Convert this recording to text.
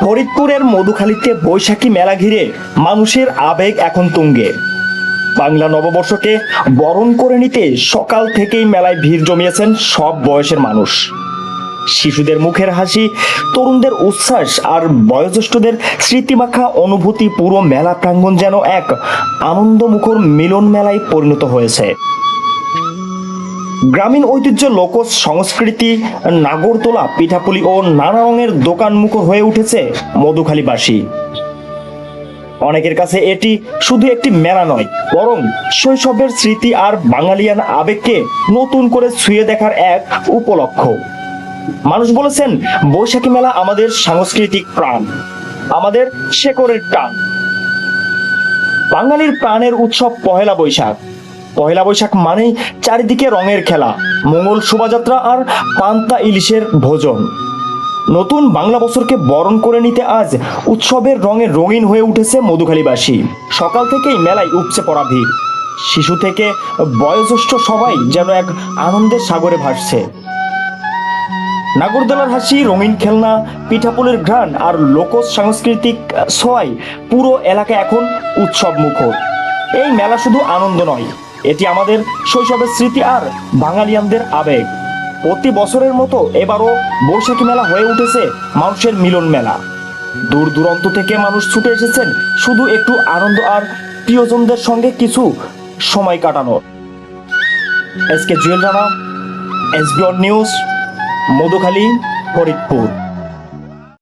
ফরিদপুরের মধুখালীতে বৈশাখী মেলা ঘিরে মানুষের আবেগ এখন তুঙ্গে। বাংলা নববর্ষকে বরণ করে নিতে সকাল থেকেই মেলায় ভিড় জমিয়েছেন সব বয়সের মানুষ। শিশুদের মুখের হাসি, তরুণদের উচ্ছ্বাস আর বয়োজ্যেষ্ঠদের স্মৃতিমাখা অনুভূতি, পুরো মেলা প্রাঙ্গণ যেন এক আনন্দমুখর মিলন মেলায় পরিণত হয়েছে। গ্রামীণ ঐতিহ্য, লোক সংস্কৃতি, নাগরদোলা, পিঠাপুলি ও নানা রঙের দোকান মুখর হয়ে উঠেছে মধুখালীবাসী। অনেকের কাছে এটি শুধু একটি মেলা নয়, বরং শৈশবের স্মৃতি আর বাঙালিয়ান আবেগকে নতুন করে ছুঁয়ে দেখার এক উপলক্ষ। মানুষ বলেছেন, বৈশাখী মেলা আমাদের সাংস্কৃতিক প্রাণ, আমাদের শেকড়ের টান। বাঙালির প্রাণের উৎসব পহেলা বৈশাখ। পহেলা বৈশাখ মানেই চারিদিকে রঙের খেলা, মঙ্গল শোভাযাত্রা আর পান্তা ইলিশের ভোজন। নতুন বাংলা বছরকে বরণ করে নিতে আজ উৎসবের রঙে রঙিন হয়ে উঠেছে মধুখালীবাসী। সকাল থেকেই মেলায় উপচে পড়া ভিড়, শিশু থেকে বয়োজ্যেষ্ঠ সবাই যেন এক আনন্দের সাগরে ভাসছে। নাগরদোলার হাসি, রঙিন খেলনা, পিঠাপুলির ঘ্রাণ আর লোক সাংস্কৃতিক ছোঁয়ায় পুরো এলাকা এখন উৎসব মুখর। এই মেলা শুধু আনন্দ নয়, এটি আমাদের শৈশবের স্মৃতি আর বাঙালিয়ানদের আবেগ। প্রতি বছরের মতো এবারও বৈশাখী মেলা হয়ে উঠেছে মানুষের মিলন মেলা। দূর দূরান্ত থেকে মানুষ ছুটে এসেছেন শুধু একটু আনন্দ আর প্রিয়জনদের সঙ্গে কিছু সময় কাটানোর। এসকে জুয়েল রানা, এসবিওন নিউজ, মধুখালী, ফরিদপুর।